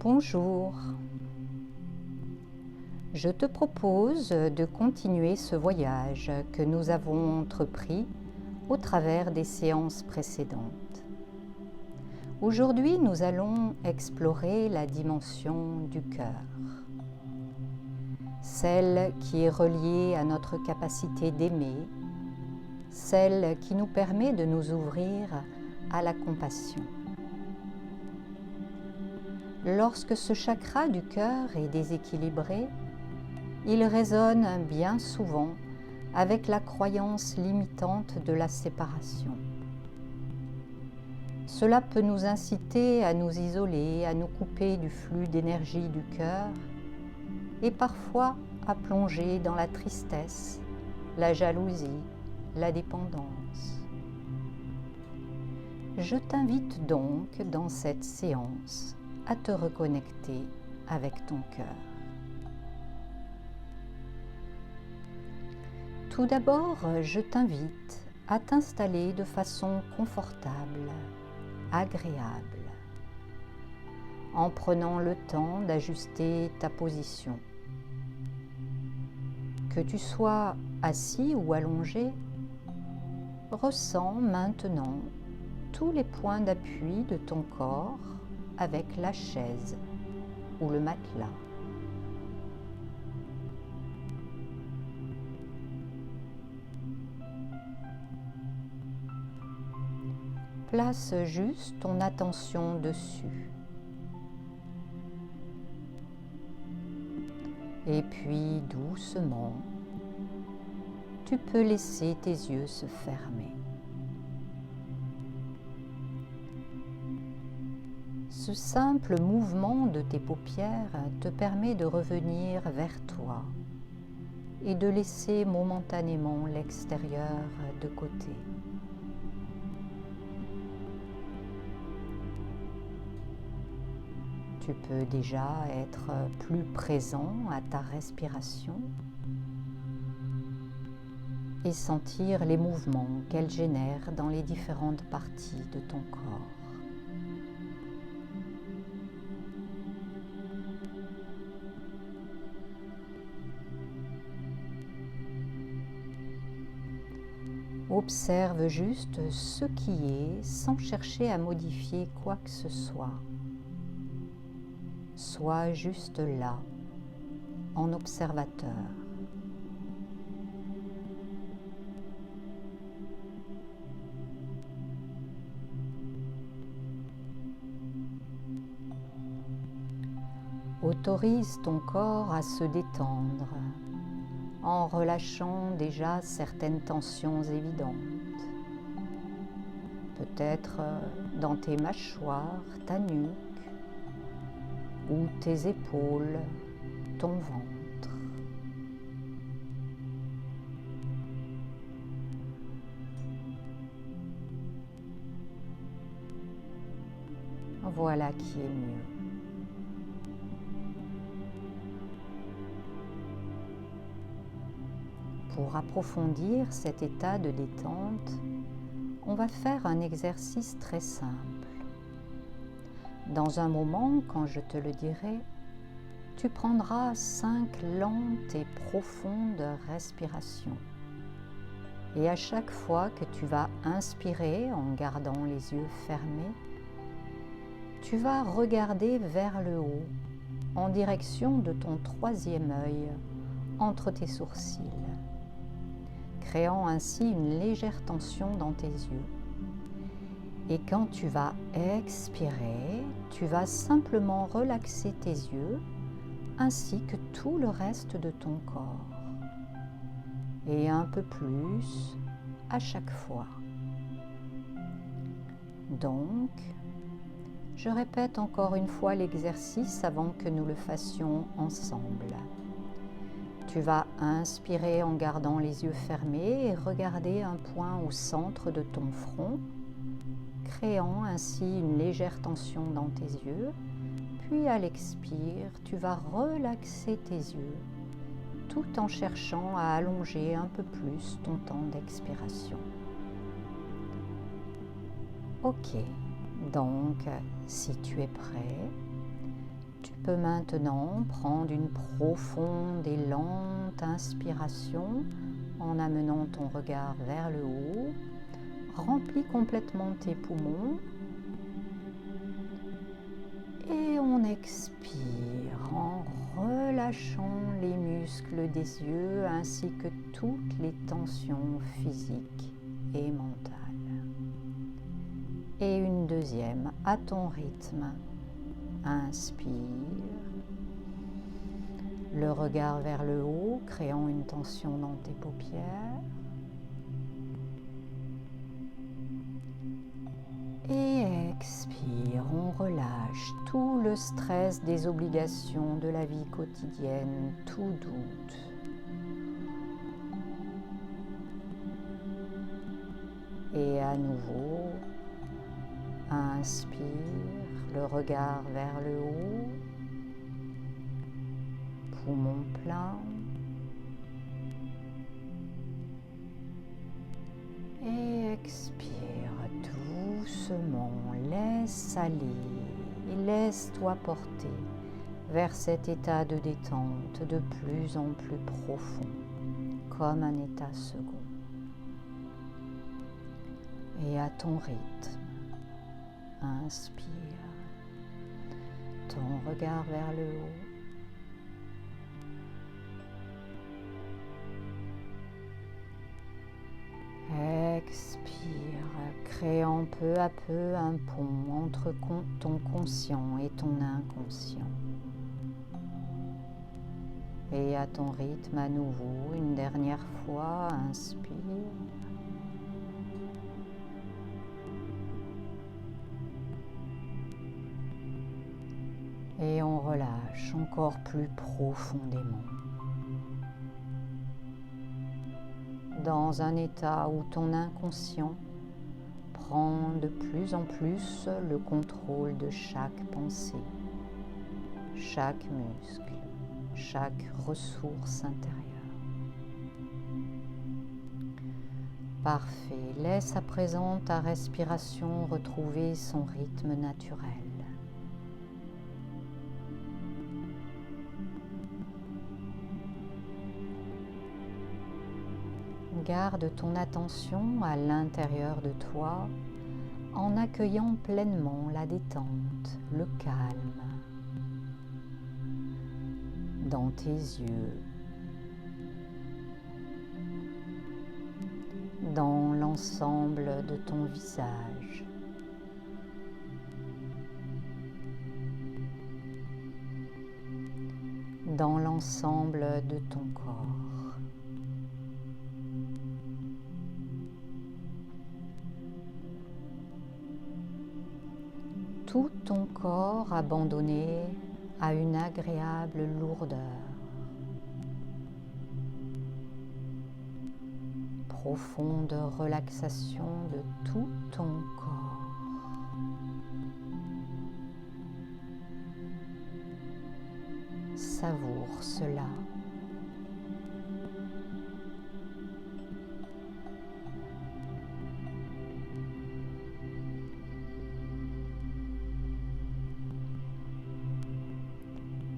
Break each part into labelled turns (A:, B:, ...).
A: Bonjour. Je te propose de continuer ce voyage que nous avons entrepris au travers des séances précédentes. Aujourd'hui, nous allons explorer la dimension du cœur, celle qui est reliée à notre capacité d'aimer, celle qui nous permet de nous ouvrir à la compassion. Lorsque ce chakra du cœur est déséquilibré, il résonne bien souvent avec la croyance limitante de la séparation. Cela peut nous inciter à nous isoler, à nous couper du flux d'énergie du cœur et parfois à plonger dans la tristesse, la jalousie, la dépendance. Je t'invite donc dans cette séance à te reconnecter avec ton cœur. Tout d'abord, je t'invite à t'installer de façon confortable, agréable, en prenant le temps d'ajuster ta position. Que tu sois assis ou allongé, ressens maintenant tous les points d'appui de ton corps avec la chaise ou le matelas. Place juste ton attention dessus. Et puis doucement, tu peux laisser tes yeux se fermer. Ce simple mouvement de tes paupières te permet de revenir vers toi et de laisser momentanément l'extérieur de côté. Tu peux déjà être plus présent à ta respiration et sentir les mouvements qu'elle génère dans les différentes parties de ton corps. Observe juste ce qui est sans chercher à modifier quoi que ce soit. Sois juste là, en observateur. Autorise ton corps à se détendre en relâchant déjà certaines tensions évidentes. Peut-être dans tes mâchoires, ta nuque, ou tes épaules, ton ventre. Voilà qui est mieux. Pour approfondir cet état de détente, on va faire un exercice très simple. Dans un moment, quand je te le dirai, tu prendras 5 lentes et profondes respirations. Et à chaque fois que tu vas inspirer en gardant les yeux fermés, tu vas regarder vers le haut, en direction de ton 3e œil, entre tes sourcils, créant ainsi une légère tension dans tes yeux. Et quand tu vas expirer, tu vas simplement relaxer tes yeux ainsi que tout le reste de ton corps. Et un peu plus à chaque fois. Donc, je répète encore une fois l'exercice avant que nous le fassions ensemble. Tu vas inspirer en gardant les yeux fermés et regarder un point au centre de ton front, créant ainsi une légère tension dans tes yeux. Puis à l'expire, tu vas relaxer tes yeux tout en cherchant à allonger un peu plus ton temps d'expiration. Ok, donc si tu es prêt, Tu peux maintenant prendre une profonde et lente inspiration en amenant ton regard vers le haut. Remplis complètement tes poumons. Et on expire en relâchant les muscles des yeux ainsi que toutes les tensions physiques et mentales. Et une deuxième à ton rythme. Inspire. Le regard vers le haut, créant une tension dans tes paupières. Et expire, on relâche tout le stress des obligations de la vie quotidienne, tout doute. Et à nouveau, inspire, le regard vers le haut, poumon plein. Et expire doucement, laisse aller et laisse-toi porter vers cet état de détente de plus en plus profond, comme un état second. Et à ton rythme, inspire, ton regard vers le haut. Expire, créant peu à peu un pont entre ton conscient et ton inconscient. Et à ton rythme à nouveau, une dernière fois, inspire. Et on relâche encore plus profondément. Dans un état où ton inconscient prend de plus en plus le contrôle de chaque pensée, chaque muscle, chaque ressource intérieure. Parfait. Laisse à présent ta respiration retrouver son rythme naturel. Garde ton attention à l'intérieur de toi en accueillant pleinement la détente, le calme dans tes yeux, dans l'ensemble de ton visage, dans l'ensemble de ton corps. Tout ton corps abandonné à une agréable lourdeur. Profonde relaxation de tout ton corps. Savoure cela.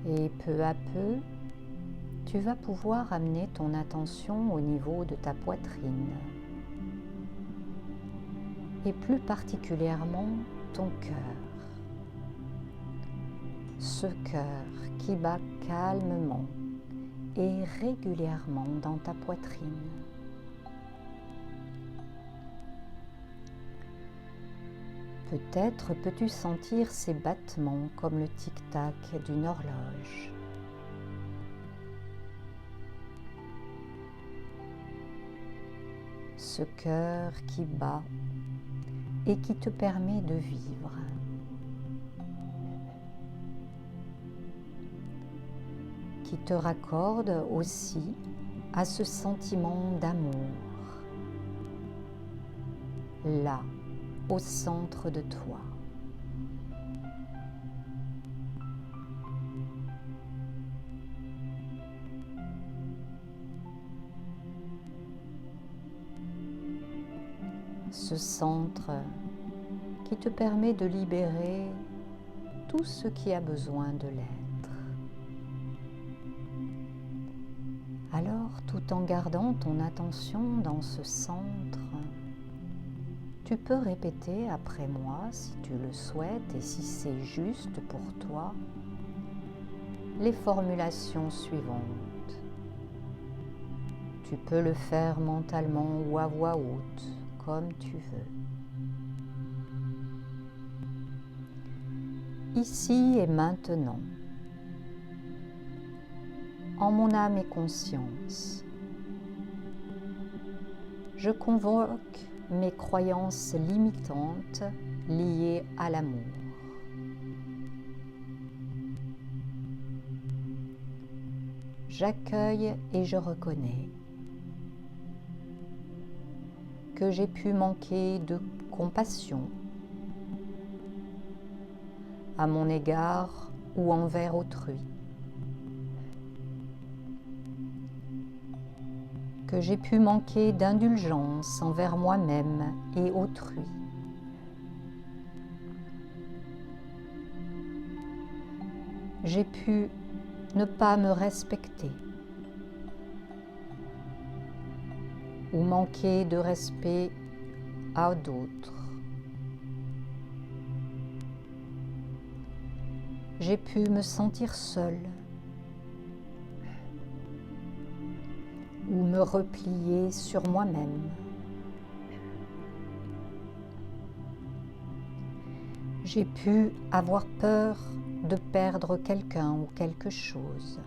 A: Et peu à peu, tu vas pouvoir amener ton attention au niveau de ta poitrine et plus particulièrement ton cœur. Ce cœur qui bat calmement et régulièrement dans ta poitrine. Peut-être peux-tu sentir ces battements comme le tic-tac d'une horloge. Ce cœur qui bat et qui te permet de vivre. Qui te raccorde aussi à ce sentiment d'amour. Là, au centre de toi. Ce centre qui te permet de libérer tout ce qui a besoin de l'être. Alors, tout en gardant ton attention dans ce centre, tu peux répéter après moi si tu le souhaites et si c'est juste pour toi, les formulations suivantes. Tu peux le faire mentalement ou à voix haute, comme tu veux. Ici et maintenant, en mon âme et conscience, je convoque mes croyances limitantes liées à l'amour. J'accueille et je reconnais que j'ai pu manquer de compassion à mon égard ou envers autrui, que j'ai pu manquer d'indulgence envers moi-même et autrui, j'ai pu ne pas me respecter ou manquer de respect à d'autres. J'ai pu me sentir seule ou me replier sur moi-même. J'ai pu avoir peur de perdre quelqu'un ou quelque chose.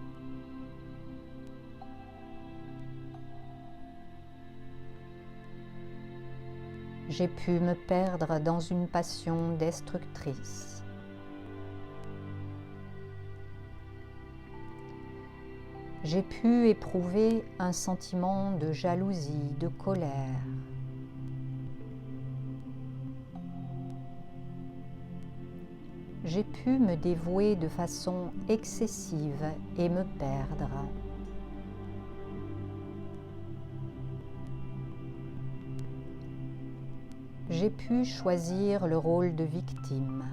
A: J'ai pu me perdre dans une passion destructrice. J'ai pu éprouver un sentiment de jalousie, de colère. J'ai pu me dévouer de façon excessive et me perdre. J'ai pu choisir le rôle de victime.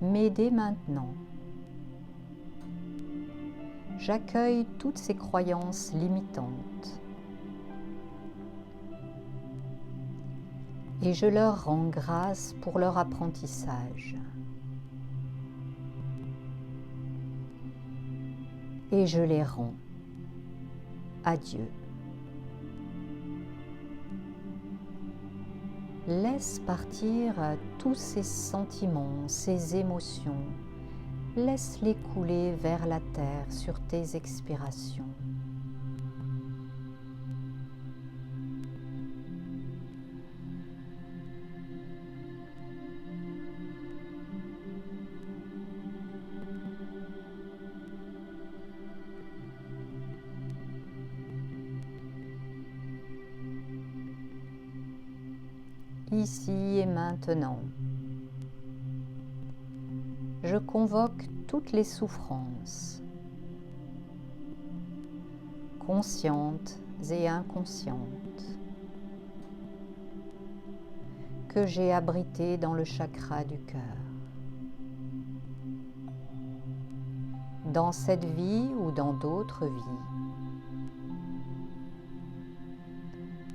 A: Mais dès maintenant, j'accueille toutes ces croyances limitantes et je leur rends grâce pour leur apprentissage. Et je les rends à Dieu. Laisse partir tous ces sentiments, ces émotions. Laisse-les couler vers la terre sur tes expirations. Ici et maintenant, je convoque toutes les souffrances, conscientes et inconscientes, que j'ai abritées dans le chakra du cœur. Dans cette vie ou dans d'autres vies,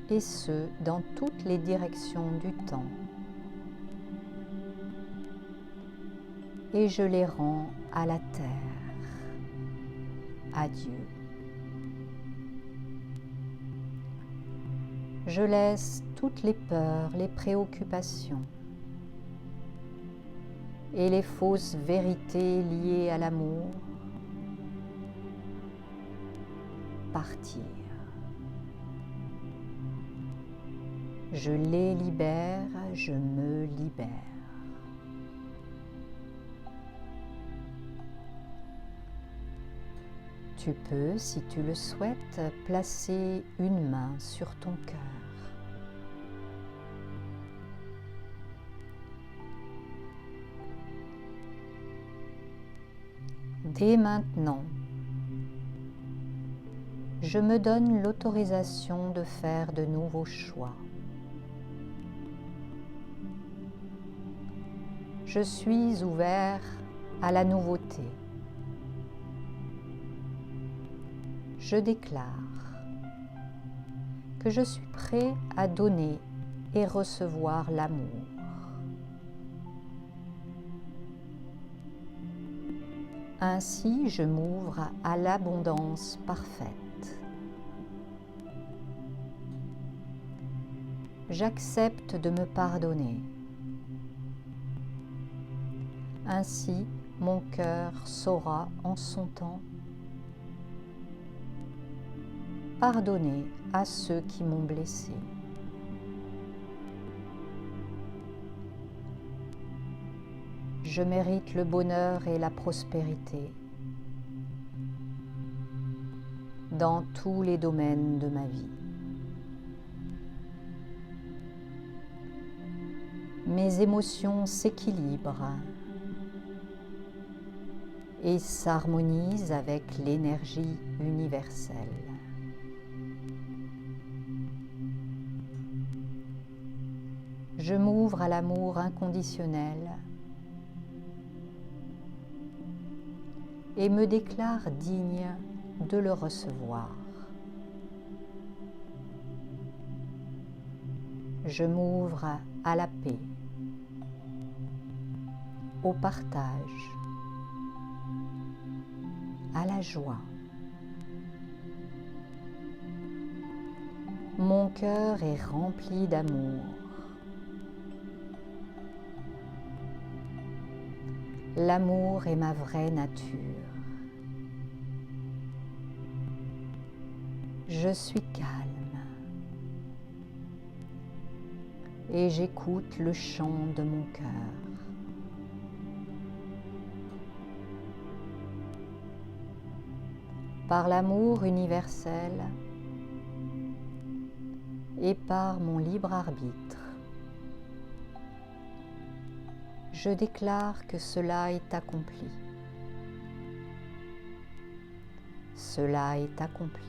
A: et ce, dans toutes les directions du temps. Et je les rends à la terre, à Dieu. Je laisse toutes les peurs, les préoccupations et les fausses vérités liées à l'amour partir. Je les libère, je me libère. Tu peux, si tu le souhaites, placer une main sur ton cœur. Dès maintenant, je me donne l'autorisation de faire de nouveaux choix. Je suis ouvert à la nouveauté. Je déclare que je suis prêt à donner et recevoir l'amour. Ainsi, je m'ouvre à l'abondance parfaite. J'accepte de me pardonner. Ainsi, mon cœur saura en son temps pardonner à ceux qui m'ont blessé. Je mérite le bonheur et la prospérité dans tous les domaines de ma vie. Mes émotions s'équilibrent et s'harmonisent avec l'énergie universelle. Je m'ouvre à l'amour inconditionnel et me déclare digne de le recevoir. Je m'ouvre à la paix, au partage, à la joie. Mon cœur est rempli d'amour. L'amour est ma vraie nature. Je suis calme et j'écoute le chant de mon cœur. Par l'amour universel et par mon libre arbitre, je déclare que cela est accompli. Cela est accompli.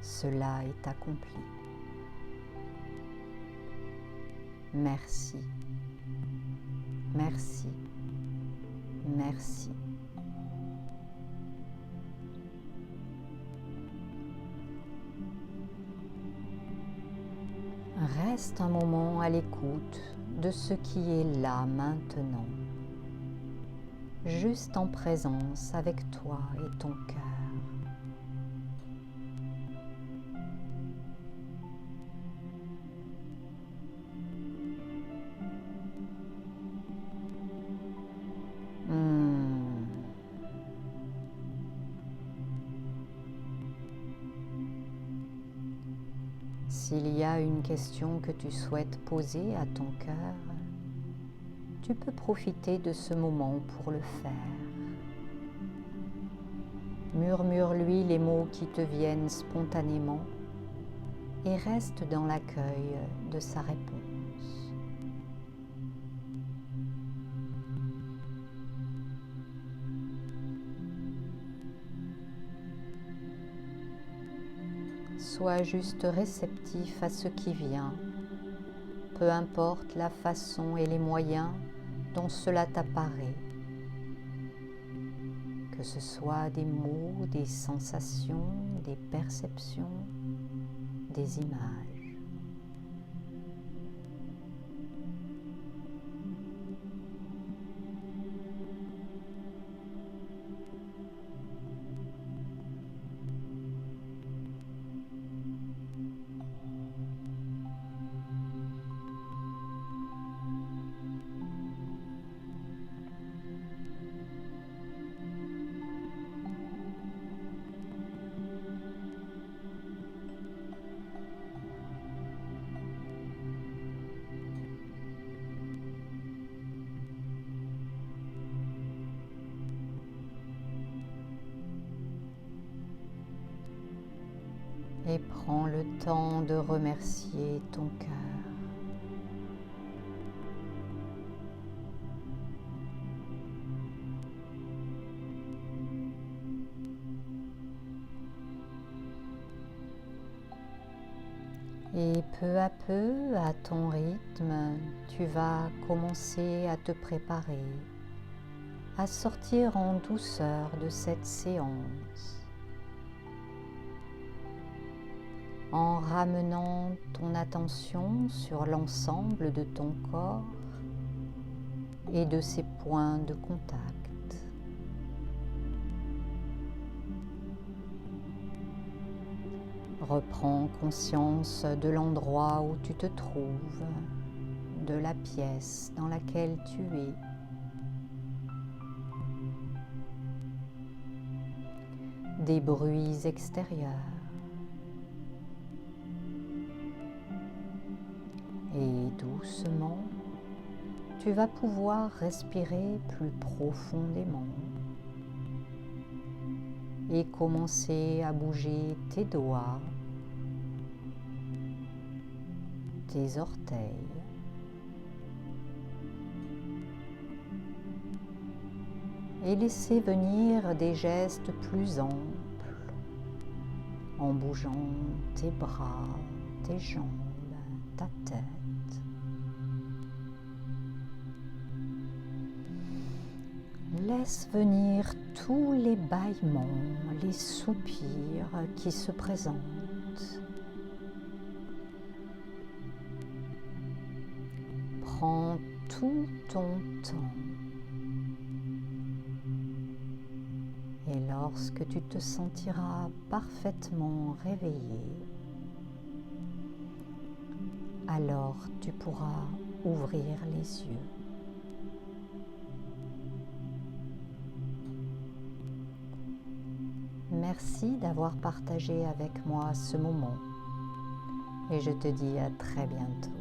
A: Cela est accompli. Merci. Merci. Merci. Reste un moment à l'écoute de ce qui est là maintenant, juste en présence avec toi et ton cœur. S'il y a une question que tu souhaites poser à ton cœur, tu peux profiter de ce moment pour le faire. Murmure-lui les mots qui te viennent spontanément et reste dans l'accueil de sa réponse. Sois juste réceptif à ce qui vient, peu importe la façon et les moyens dont cela t'apparaît, que ce soit des mots, des sensations, des perceptions, des images. Et prends le temps de remercier ton cœur. Et peu à peu, à ton rythme, tu vas commencer à te préparer à sortir en douceur de cette séance, en ramenant ton attention sur l'ensemble de ton corps et de ses points de contact. Reprends conscience de l'endroit où tu te trouves, de la pièce dans laquelle tu es. Des bruits extérieurs. Et doucement, tu vas pouvoir respirer plus profondément et commencer à bouger tes doigts, tes orteils, et laisser venir des gestes plus amples en bougeant tes bras, tes jambes, ta tête. Laisse venir tous les bâillements, les soupirs qui se présentent. Prends tout ton temps. Et lorsque tu te sentiras parfaitement réveillé, alors tu pourras ouvrir les yeux. Merci d'avoir partagé avec moi ce moment et je te dis à très bientôt.